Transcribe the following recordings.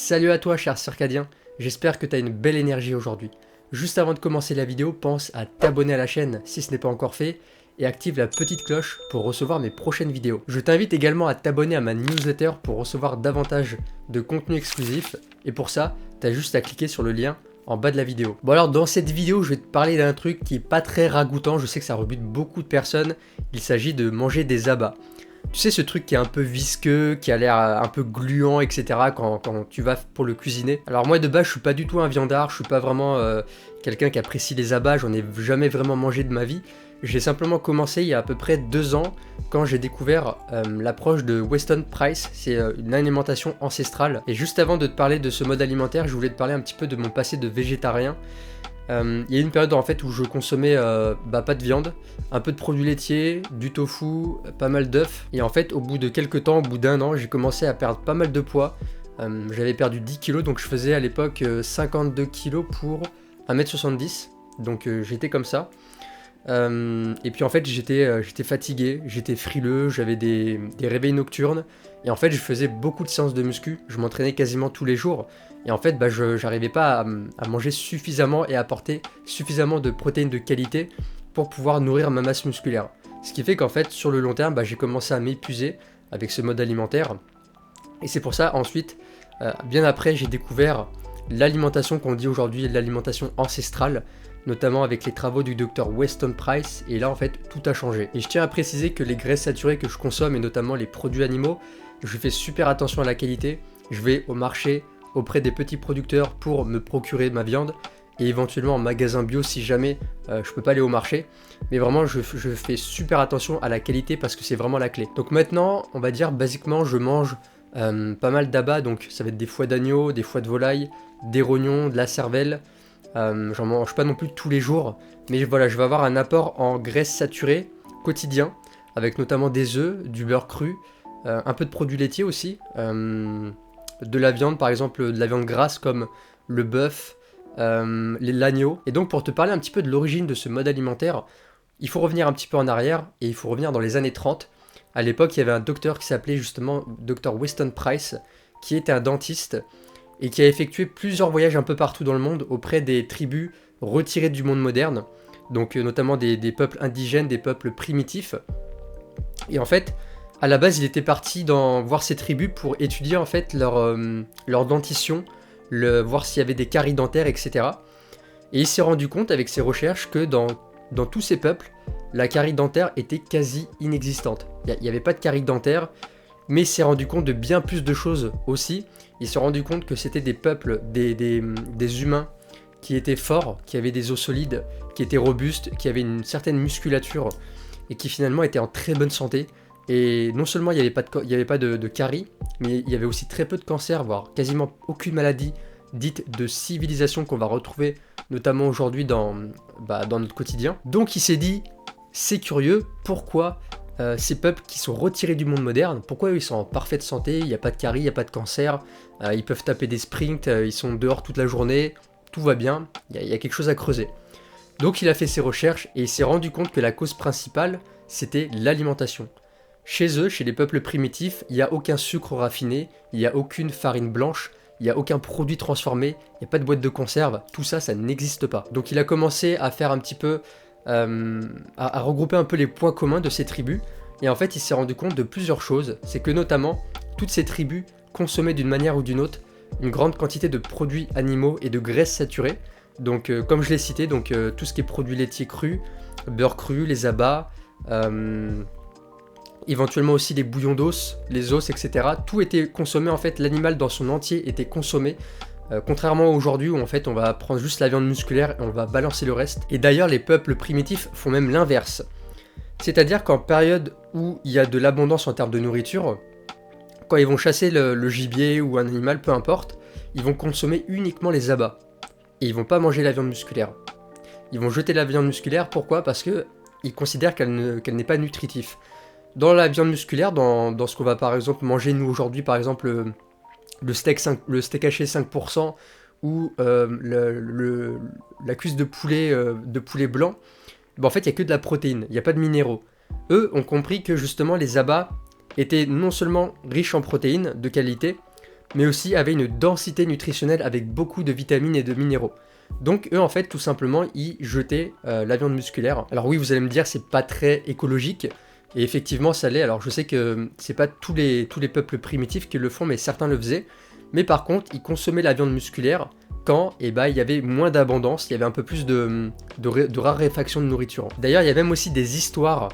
Salut à toi cher circadien, j'espère que tu as une belle énergie aujourd'hui. Juste avant de commencer la vidéo, pense à t'abonner à la chaîne si ce n'est pas encore fait et active la petite cloche pour recevoir mes prochaines vidéos. Je t'invite également à t'abonner à ma newsletter pour recevoir davantage de contenu exclusif et pour ça, tu as juste à cliquer sur le lien en bas de la vidéo. Bon alors dans cette vidéo, je vais te parler d'un truc qui est pas très ragoûtant, je sais que ça rebute beaucoup de personnes, il s'agit de manger des abats. Tu sais ce truc qui est un peu visqueux, qui a l'air un peu gluant, etc. quand tu vas pour le cuisiner. Alors moi de base je suis pas du tout un viandard, je suis pas vraiment quelqu'un qui apprécie les abats, j'en ai jamais vraiment mangé de ma vie. J'ai simplement commencé il y a à peu près 2 ans quand j'ai découvert l'approche de Weston Price, c'est une alimentation ancestrale. Et juste avant de te parler de ce mode alimentaire, je voulais te parler un petit peu de mon passé de végétarien. Il y a une période en fait où je consommais pas de viande, un peu de produits laitiers, du tofu, pas mal d'œufs. Et en fait au bout de quelques temps, au bout d'un an, j'ai commencé à perdre pas mal de poids. J'avais perdu 10 kilos, donc je faisais à l'époque 52 kilos pour 1m70. Donc j'étais comme ça. Et puis en fait j'étais fatigué, j'étais frileux, j'avais des réveils nocturnes. Et en fait je faisais beaucoup de séances de muscu, je m'entraînais quasiment tous les jours. Et en fait je n'arrivais pas à manger suffisamment et à apporter suffisamment de protéines de qualité pour pouvoir nourrir ma masse musculaire. Ce qui fait qu'en fait sur le long terme j'ai commencé à m'épuiser avec ce mode alimentaire. Et c'est pour ça ensuite, bien après j'ai découvert l'alimentation qu'on dit aujourd'hui l'alimentation ancestrale, notamment avec les travaux du Dr Weston Price, et là en fait tout a changé. Et je tiens à préciser que les graisses saturées que je consomme, et notamment les produits animaux, je fais super attention à la qualité, je vais au marché auprès des petits producteurs pour me procurer ma viande, et éventuellement en magasin bio si jamais je peux pas aller au marché, mais vraiment je fais super attention à la qualité parce que c'est vraiment la clé. Donc maintenant, on va dire basiquement je mange pas mal d'abats, donc ça va être des foies d'agneau, des foies de volaille, des rognons, de la cervelle. J'en mange pas non plus tous les jours, mais voilà, je vais avoir un apport en graisses saturées quotidien, avec notamment des œufs, du beurre cru, un peu de produits laitiers aussi, de la viande par exemple, de la viande grasse comme le bœuf, l'agneau. Et donc pour te parler un petit peu de l'origine de ce mode alimentaire, il faut revenir un petit peu en arrière, et il faut revenir dans les années 30. À l'époque, il y avait un docteur qui s'appelait justement Dr Weston Price, qui était un dentiste, et qui a effectué plusieurs voyages un peu partout dans le monde auprès des tribus retirées du monde moderne, donc notamment des peuples indigènes, des peuples primitifs. Et en fait, à la base, il était parti voir ces tribus pour étudier en fait leur dentition, voir s'il y avait des caries dentaires, etc. Et il s'est rendu compte avec ses recherches que dans tous ces peuples, la carie dentaire était quasi inexistante. Il n'y avait pas de carie dentaire, mais il s'est rendu compte de bien plus de choses aussi. Il s'est rendu compte que c'était des peuples, des humains qui étaient forts, qui avaient des os solides, qui étaient robustes, qui avaient une certaine musculature et qui finalement étaient en très bonne santé. Et non seulement il n'y avait pas de caries, mais il y avait aussi très peu de cancers, voire quasiment aucune maladie dite de civilisation qu'on va retrouver notamment aujourd'hui dans notre quotidien. Donc il s'est dit, c'est curieux, pourquoi ces peuples qui sont retirés du monde moderne, pourquoi ils sont en parfaite santé, il n'y a pas de caries, il n'y a pas de cancer, ils peuvent taper des sprints, ils sont dehors toute la journée, tout va bien, il y a quelque chose à creuser. Donc il a fait ses recherches et il s'est rendu compte que la cause principale, c'était l'alimentation. Chez eux, chez les peuples primitifs, il n'y a aucun sucre raffiné, il n'y a aucune farine blanche, il n'y a aucun produit transformé, il n'y a pas de boîte de conserve, tout ça, ça n'existe pas. Donc il a commencé à faire un petit peu à regrouper un peu les points communs de ces tribus, et en fait il s'est rendu compte de plusieurs choses. C'est que notamment toutes ces tribus consommaient d'une manière ou d'une autre une grande quantité de produits animaux et de graisses saturées, donc comme je l'ai cité, donc tout ce qui est produits laitiers crus, beurre cru, les abats, éventuellement aussi les bouillons d'os, les os, etc. Tout était consommé, en fait l'animal dans son entier était consommé. Contrairement à aujourd'hui où en fait on va prendre juste la viande musculaire et on va balancer le reste. Et d'ailleurs les peuples primitifs font même l'inverse. C'est-à-dire qu'en période où il y a de l'abondance en termes de nourriture, quand ils vont chasser le gibier ou un animal, peu importe, ils vont consommer uniquement les abats. Et ils vont pas manger la viande musculaire. Ils vont jeter la viande musculaire, pourquoi ? Parce qu'ils considèrent qu'elle n'est pas nutritive. Dans la viande musculaire, dans ce qu'on va par exemple manger nous aujourd'hui, par exemple le steak haché 5% ou la cuisse de poulet blanc, en fait il n'y a que de la protéine, il n'y a pas de minéraux. Eux ont compris que justement les abats étaient non seulement riches en protéines de qualité, mais aussi avaient une densité nutritionnelle avec beaucoup de vitamines et de minéraux. Donc eux en fait tout simplement ils jetaient la viande musculaire. Alors oui, vous allez me dire c'est pas très écologique, et effectivement ça l'est. Alors je sais que c'est pas tous les peuples primitifs qui le font, mais certains le faisaient. Mais par contre ils consommaient la viande musculaire quand il y avait moins d'abondance, il y avait un peu plus de raréfaction de nourriture. D'ailleurs il y a même aussi des histoires,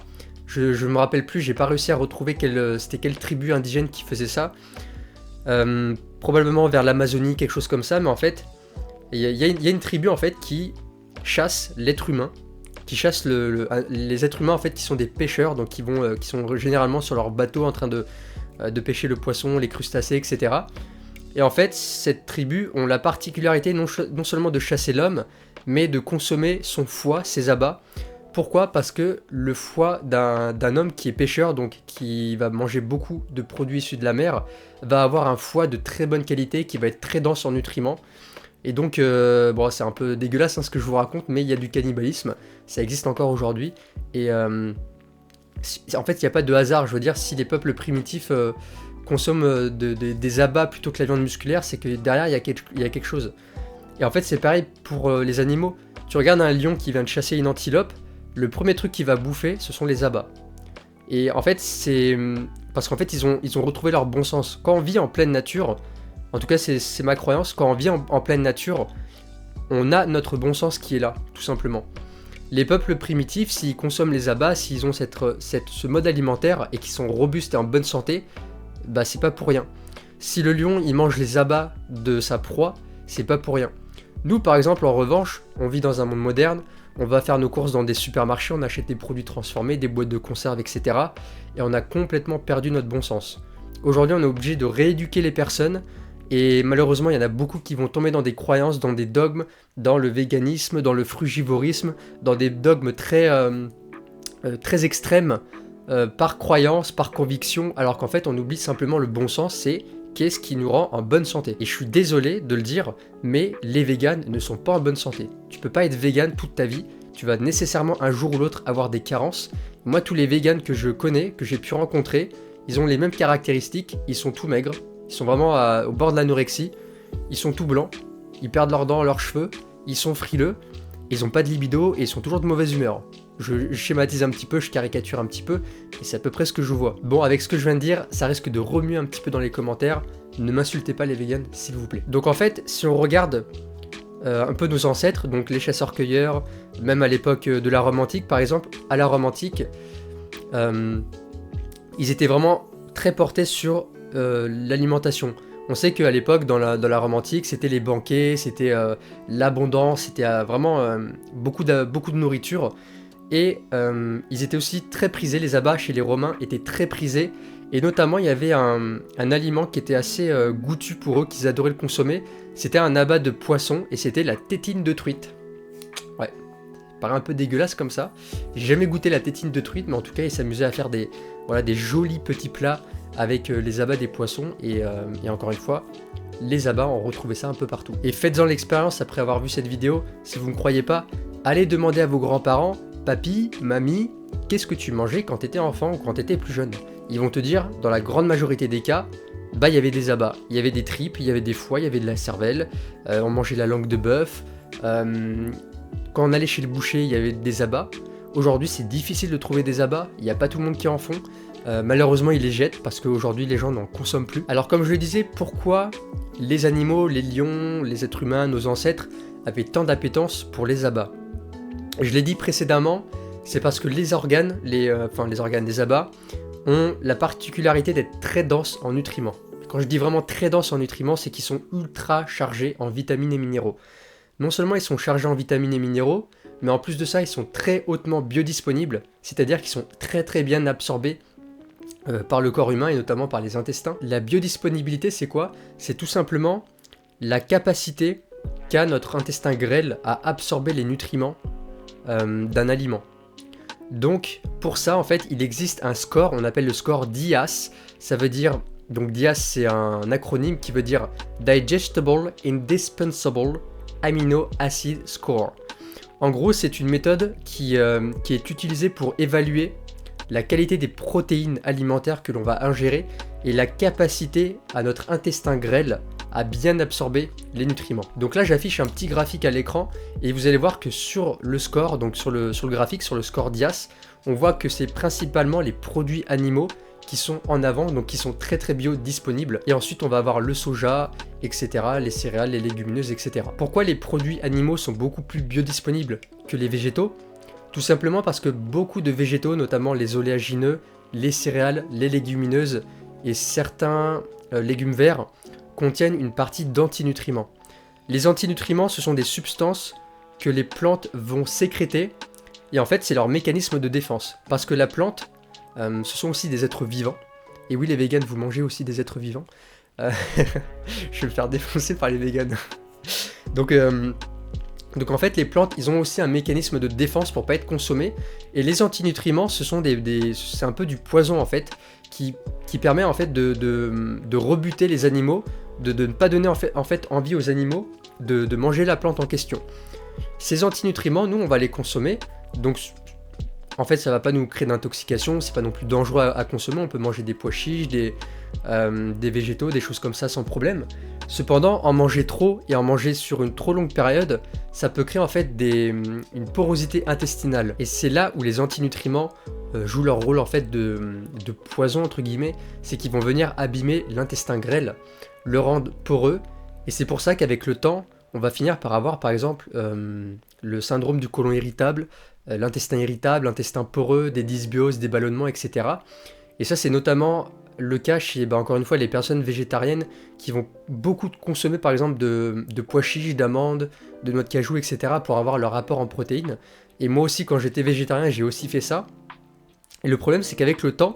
je me rappelle plus, j'ai pas réussi à retrouver c'était quelle tribu indigène qui faisait ça. Probablement vers l'Amazonie, quelque chose comme ça, mais en fait il y a une tribu en fait qui chasse l'être humain, qui chasse les êtres humains en fait qui sont des pêcheurs, donc qui sont généralement sur leur bateau en train de pêcher le poisson, les crustacés, etc. Et en fait, cette tribu ont la particularité non seulement de chasser l'homme, mais de consommer son foie, ses abats. Pourquoi ? Parce que le foie d'un homme qui est pêcheur, donc qui va manger beaucoup de produits issus de la mer, va avoir un foie de très bonne qualité, qui va être très dense en nutriments. Et donc, bon, c'est un peu dégueulasse ce que je vous raconte, mais il y a du cannibalisme, ça existe encore aujourd'hui. Et en fait, il n'y a pas de hasard, je veux dire, si les peuples primitifs consomment des abats plutôt que la viande musculaire, c'est que derrière, il y a quelque chose. Et en fait, c'est pareil pour les animaux. Tu regardes un lion qui vient de chasser une antilope, le premier truc qu'il va bouffer, ce sont les abats. Et en fait, c'est parce qu'en fait, ils ont retrouvé leur bon sens. Quand on vit en pleine nature, en tout cas, c'est ma croyance, quand on vit en pleine nature, on a notre bon sens qui est là, tout simplement. Les peuples primitifs, s'ils consomment les abats, s'ils ont ce mode alimentaire et qu'ils sont robustes et en bonne santé, bah c'est pas pour rien. Si le lion, il mange les abats de sa proie, c'est pas pour rien. Nous, par exemple, en revanche, on vit dans un monde moderne, on va faire nos courses dans des supermarchés, on achète des produits transformés, des boîtes de conserve, etc. Et on a complètement perdu notre bon sens. Aujourd'hui, on est obligé de rééduquer les personnes, et malheureusement, il y en a beaucoup qui vont tomber dans des croyances, dans des dogmes, dans le véganisme, dans le frugivorisme, dans des dogmes très extrêmes, par croyance, par conviction, alors qu'en fait, on oublie simplement le bon sens, c'est qu'est-ce qui nous rend en bonne santé. Et je suis désolé de le dire, mais les véganes ne sont pas en bonne santé. Tu peux pas être végane toute ta vie, tu vas nécessairement un jour ou l'autre avoir des carences. Moi, tous les véganes que je connais, que j'ai pu rencontrer, ils ont les mêmes caractéristiques, ils sont tout maigres, ils sont vraiment au bord de l'anorexie, ils sont tout blancs, ils perdent leurs dents, leurs cheveux, ils sont frileux, ils ont pas de libido et ils sont toujours de mauvaise humeur. Je schématise un petit peu, je caricature un petit peu, et c'est à peu près ce que je vois. Bon, avec ce que je viens de dire, ça risque de remuer un petit peu dans les commentaires, ne m'insultez pas les véganes, s'il vous plaît. Donc en fait, si on regarde un peu nos ancêtres, donc les chasseurs-cueilleurs, même à l'époque de la Rome antique par exemple, à la Rome antique, ils étaient vraiment très portés sur l'alimentation. On sait qu'à l'époque, dans la Rome antique, c'était les banquets, c'était l'abondance, c'était vraiment beaucoup de nourriture. Et ils étaient aussi très prisés, les abats chez les Romains étaient très prisés. Et notamment, il y avait un aliment qui était assez goûtu pour eux, qu'ils adoraient le consommer. C'était un abat de poisson et c'était la tétine de truite. Ouais, ça paraît un peu dégueulasse comme ça. J'ai jamais goûté la tétine de truite, mais en tout cas, ils s'amusaient à faire des jolis petits plats avec les abats des poissons. Et encore une fois, les abats, on retrouvait ça un peu partout. Et faites-en l'expérience après avoir vu cette vidéo. Si vous ne me croyez pas, allez demander à vos grands-parents, papy, mamie, qu'est-ce que tu mangeais quand t'étais enfant ou quand t'étais plus jeune? Ils vont te dire, dans la grande majorité des cas, bah il y avait des abats, il y avait des tripes, il y avait des foies, il y avait de la cervelle, on mangeait de la langue de bœuf, quand on allait chez le boucher, il y avait des abats. Aujourd'hui, c'est difficile de trouver des abats, il n'y a pas tout le monde qui en font. Malheureusement, ils les jettent parce qu'aujourd'hui, les gens n'en consomment plus. Alors comme je le disais, pourquoi les animaux, les lions, les êtres humains, nos ancêtres, avaient tant d'appétence pour les abats? Je l'ai dit précédemment, c'est parce que les organes des abats ont la particularité d'être très denses en nutriments. Quand je dis vraiment très denses en nutriments, c'est qu'ils sont ultra chargés en vitamines et minéraux. Non seulement ils sont chargés en vitamines et minéraux, mais en plus de ça, ils sont très hautement biodisponibles, c'est-à-dire qu'ils sont très très bien absorbés par le corps humain et notamment par les intestins. La biodisponibilité, c'est quoi? C'est tout simplement la capacité qu'a notre intestin grêle à absorber les nutriments d'un aliment. Donc pour ça en fait il existe un score, on appelle le score DIAS, ça veut dire, donc DIAS c'est un acronyme qui veut dire Digestible Indispensable Amino Acid Score. En gros c'est une méthode qui est utilisée pour évaluer la qualité des protéines alimentaires que l'on va ingérer et la capacité à notre intestin grêle à bien absorber les nutriments. Donc là j'affiche un petit graphique à l'écran et vous allez voir que sur le score, donc sur le graphique, sur le score DIAS, on voit que c'est principalement les produits animaux qui sont en avant, donc qui sont très très bio disponibles. Et ensuite on va avoir le soja, etc., les céréales, les légumineuses, etc. Pourquoi les produits animaux sont beaucoup plus biodisponibles que les végétaux? Tout simplement parce que beaucoup de végétaux, notamment les oléagineux, les céréales, les légumineuses et certains légumes verts, contiennent une partie d'antinutriments. Les antinutriments, ce sont des substances que les plantes vont sécréter, et en fait c'est leur mécanisme de défense. Parce que la plante, ce sont aussi des êtres vivants. Et oui, les végans, vous mangez aussi des êtres vivants. Je vais me faire défoncer par les végans. Donc en fait, les plantes, ils ont aussi un mécanisme de défense pour pas être consommés. Et les antinutriments, ce sont c'est un peu du poison en fait, qui permet en fait de rebuter les animaux, de ne pas donner en fait envie aux animaux de manger la plante en question. Ces antinutriments, nous, on va les consommer. Donc en fait, ça va pas nous créer d'intoxication, c'est pas non plus dangereux à consommer, on peut manger des pois chiches, des végétaux, des choses comme ça sans problème. Cependant, en manger trop et en manger sur une trop longue période, ça peut créer en fait une porosité intestinale. Et c'est là où les antinutriments jouent leur rôle en fait de poison entre guillemets, c'est qu'ils vont venir abîmer l'intestin grêle, le rendre poreux, et c'est pour ça qu'avec le temps, on va finir par avoir par exemple le syndrome du côlon irritable, l'intestin irritable, l'intestin poreux, des dysbioses, des ballonnements, etc. Et ça c'est notamment le cas chez, encore une fois, les personnes végétariennes qui vont beaucoup consommer par exemple de pois chiches, d'amandes, de noix de cajou, etc. pour avoir leur apport en protéines. Et moi aussi quand j'étais végétarien j'ai aussi fait ça. Et le problème c'est qu'avec le temps,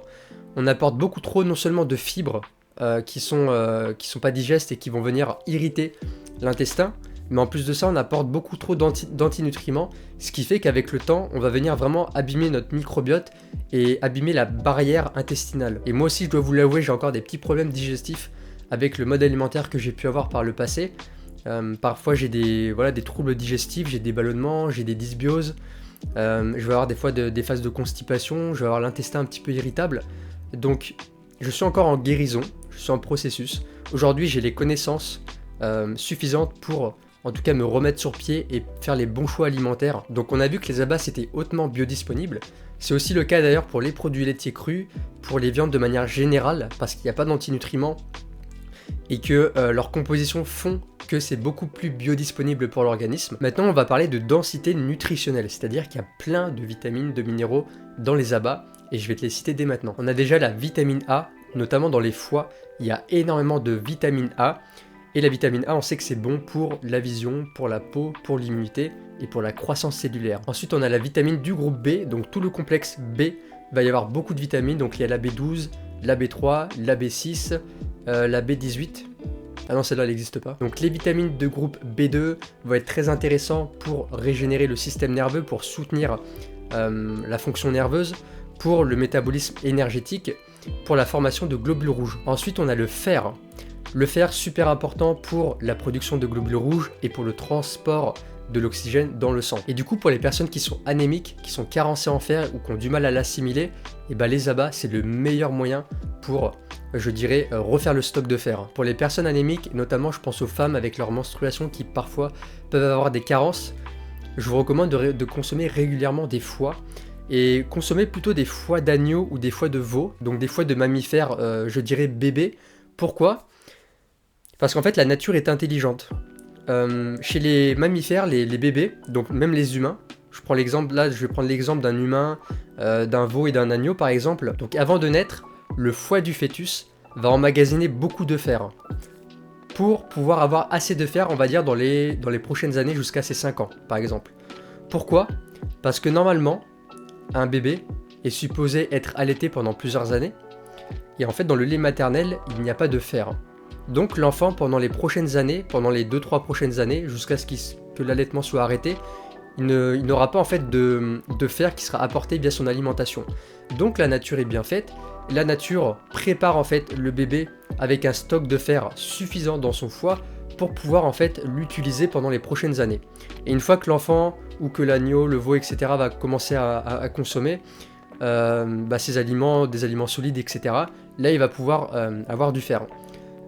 on apporte beaucoup trop non seulement de fibres qui sont pas digestes et qui vont venir irriter l'intestin, mais en plus de ça on apporte beaucoup trop d'antinutriments, ce qui fait qu'avec le temps on va venir vraiment abîmer notre microbiote et abîmer la barrière intestinale. Et moi aussi je dois vous l'avouer, j'ai encore des petits problèmes digestifs avec le mode alimentaire que j'ai pu avoir par le passé. Parfois j'ai des troubles digestifs, j'ai des ballonnements, j'ai des dysbioses, je vais avoir des fois des phases de constipation, je vais avoir l'intestin un petit peu irritable. Donc je suis encore en guérison, je suis en processus. Aujourd'hui j'ai les connaissances suffisantes pour en tout cas me remettre sur pied et faire les bons choix alimentaires. Donc on a vu que les abats c'était hautement biodisponible. C'est aussi le cas d'ailleurs pour les produits laitiers crus, pour les viandes de manière générale, parce qu'il n'y a pas d'antinutriments et que leur composition font que c'est beaucoup plus biodisponible pour l'organisme. Maintenant on va parler de densité nutritionnelle, c'est-à-dire qu'il y a plein de vitamines, de minéraux dans les abats, et je vais te les citer dès maintenant. On a déjà la vitamine A, notamment dans les foies, il y a énormément de vitamine A. Et la vitamine A, on sait que c'est bon pour la vision, pour la peau, pour l'immunité et pour la croissance cellulaire. Ensuite, on a la vitamine du groupe B, donc tout le complexe B, il va y avoir beaucoup de vitamines, donc il y a la B12, la B3, la B6, la B18. Ah non, celle-là, elle n'existe pas. Donc les vitamines de groupe B2 vont être très intéressants pour régénérer le système nerveux, pour soutenir la fonction nerveuse, pour le métabolisme énergétique, pour la formation de globules rouges. Ensuite, on a le fer. Le fer, super important pour la production de globules rouges et pour le transport de l'oxygène dans le sang. Et du coup, pour les personnes qui sont anémiques, qui sont carencées en fer ou qui ont du mal à l'assimiler, et les abats, c'est le meilleur moyen pour, je dirais, refaire le stock de fer. Pour les personnes anémiques, notamment je pense aux femmes avec leur menstruation qui parfois peuvent avoir des carences, je vous recommande de consommer régulièrement des foies. Et consommer plutôt des foies d'agneau ou des foies de veau, donc des foies de mammifères, je dirais bébés. Pourquoi ? Parce qu'en fait la nature est intelligente. Chez les mammifères, les bébés, donc même les humains, je vais prendre l'exemple d'un humain, d'un veau et d'un agneau par exemple. Donc avant de naître, le foie du fœtus va emmagasiner beaucoup de fer. Pour pouvoir avoir assez de fer, on va dire dans les prochaines années jusqu'à ses 5 ans par exemple. Pourquoi ? Parce que normalement, un bébé est supposé être allaité pendant plusieurs années, et en fait dans le lait maternel, il n'y a pas de fer. Donc l'enfant, pendant les prochaines années, pendant les 2-3 prochaines années, jusqu'à ce que l'allaitement soit arrêté, il n'aura pas en fait de fer qui sera apporté via son alimentation. Donc la nature est bien faite, la nature prépare en fait le bébé avec un stock de fer suffisant dans son foie pour pouvoir en fait l'utiliser pendant les prochaines années. Et une fois que l'enfant ou que l'agneau, le veau, etc. va commencer à consommer, ses aliments, des aliments solides, etc. Là, il va pouvoir avoir du fer.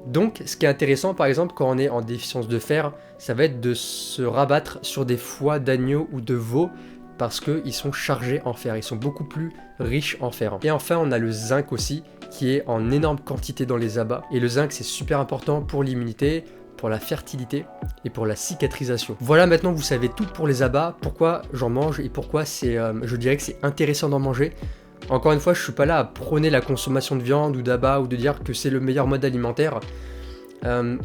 Donc, ce qui est intéressant, par exemple, quand on est en déficience de fer, ça va être de se rabattre sur des foies d'agneau ou de veau, parce qu'ils sont chargés en fer, ils sont beaucoup plus riches en fer. Et enfin, on a le zinc aussi, qui est en énorme quantité dans les abats. Et le zinc, c'est super important pour l'immunité, pour la fertilité et pour la cicatrisation. Voilà, maintenant vous savez tout pour les abats, pourquoi j'en mange et pourquoi je dirais que c'est intéressant d'en manger. Encore une fois, je suis pas là à prôner la consommation de viande ou d'abats ou de dire que c'est le meilleur mode alimentaire.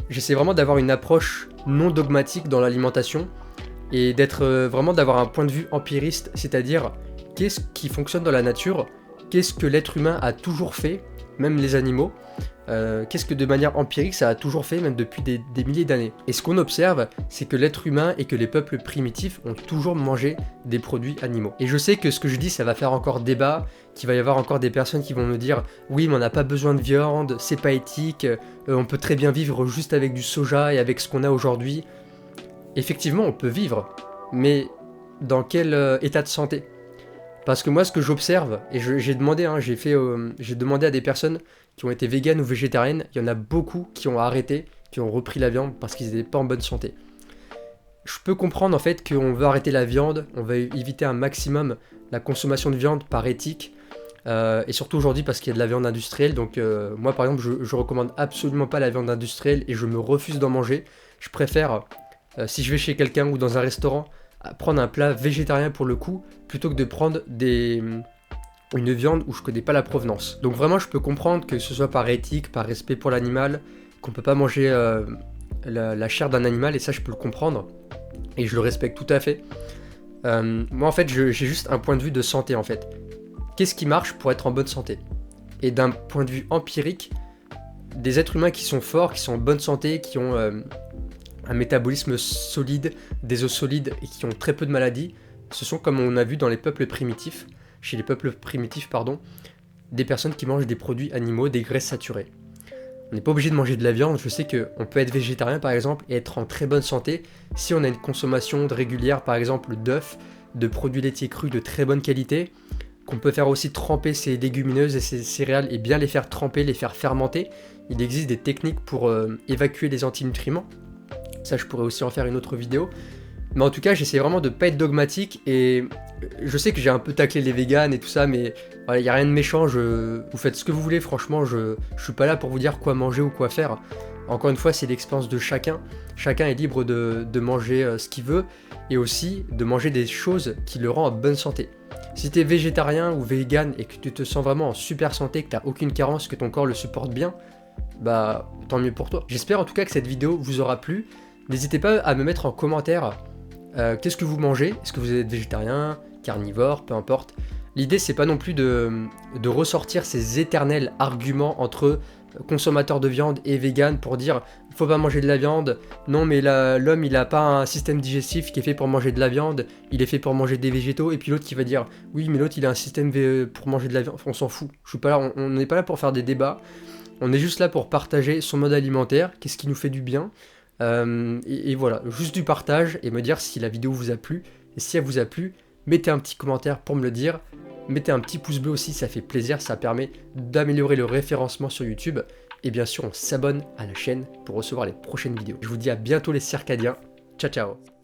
J'essaie vraiment d'avoir une approche non dogmatique dans l'alimentation et vraiment d'avoir un point de vue empiriste, c'est-à-dire qu'est-ce qui fonctionne dans la nature, qu'est-ce que l'être humain a toujours fait, même les animaux, qu'est-ce que de manière empirique ça a toujours fait, même depuis des milliers d'années. Et ce qu'on observe, c'est que l'être humain et que les peuples primitifs ont toujours mangé des produits animaux. Et je sais que ce que je dis, ça va faire encore débat, qu'il va y avoir encore des personnes qui vont me dire « Oui, mais on n'a pas besoin de viande, c'est pas éthique, on peut très bien vivre juste avec du soja et avec ce qu'on a aujourd'hui. » Effectivement, on peut vivre, mais dans quel état de santé ? Parce que moi, ce que j'observe, et j'ai demandé, hein, j'ai demandé à des personnes qui ont été véganes ou végétariennes, il y en a beaucoup qui ont arrêté, qui ont repris la viande parce qu'ils n'étaient pas en bonne santé. Je peux comprendre en fait qu'on veut arrêter la viande, on va éviter un maximum la consommation de viande par éthique, et surtout aujourd'hui parce qu'il y a de la viande industrielle, donc moi par exemple je recommande absolument pas la viande industrielle et je me refuse d'en manger. Je préfère, si je vais chez quelqu'un ou dans un restaurant, prendre un plat végétarien pour le coup, plutôt que de prendre une viande où je connais pas la provenance. Donc vraiment je peux comprendre que ce soit par éthique, par respect pour l'animal, qu'on peut pas manger la chair d'un animal, et ça je peux le comprendre, et je le respecte tout à fait. Moi en fait j'ai juste un point de vue de santé en fait. Qu'est-ce qui marche pour être en bonne santé? Et d'un point de vue empirique, des êtres humains qui sont forts, qui sont en bonne santé, qui ont un métabolisme solide, des os solides et qui ont très peu de maladies, ce sont, comme on a vu dans les peuples primitifs, chez les peuples primitifs, des personnes qui mangent des produits animaux, des graisses saturées. On n'est pas obligé de manger de la viande, je sais qu'on peut être végétarien par exemple et être en très bonne santé si on a une consommation régulière par exemple d'œufs, de produits laitiers crus de très bonne qualité, qu'on peut faire aussi tremper ses légumineuses et ses céréales et bien les faire tremper, les faire fermenter. Il existe des techniques pour évacuer les antinutriments. Ça, je pourrais aussi en faire une autre vidéo. Mais en tout cas, j'essaie vraiment de pas être dogmatique, et je sais que j'ai un peu taclé les véganes et tout ça, mais voilà, y a rien de méchant, vous faites ce que vous voulez, franchement, je suis pas là pour vous dire quoi manger ou quoi faire. Encore une fois, c'est l'expérience de chacun. Chacun est libre de manger ce qu'il veut, et aussi de manger des choses qui le rendent en bonne santé. Si t'es végétarien ou vegan et que tu te sens vraiment en super santé, que t'as aucune carence, que ton corps le supporte bien, bah tant mieux pour toi. J'espère en tout cas que cette vidéo vous aura plu. N'hésitez pas à me mettre en commentaire qu'est-ce que vous mangez, est-ce que vous êtes végétarien, carnivore, peu importe. L'idée c'est pas non plus de ressortir ces éternels arguments entre consommateurs de viande et vegan pour dire il faut pas manger de la viande, non mais l'homme il a pas un système digestif qui est fait pour manger de la viande, il est fait pour manger des végétaux, et puis l'autre qui va dire oui mais l'autre il a un système pour manger de la viande, on s'en fout. Je suis pas là, on n'est pas là pour faire des débats, on est juste là pour partager son mode alimentaire, qu'est-ce qui nous fait du bien. Et voilà, juste du partage, et me dire si la vidéo vous a plu, et si elle vous a plu, mettez un petit commentaire pour me le dire, mettez un petit pouce bleu aussi, ça fait plaisir, ça permet d'améliorer le référencement sur YouTube, et bien sûr on s'abonne à la chaîne pour recevoir les prochaines vidéos. Je vous dis à bientôt les circadiens, ciao ciao.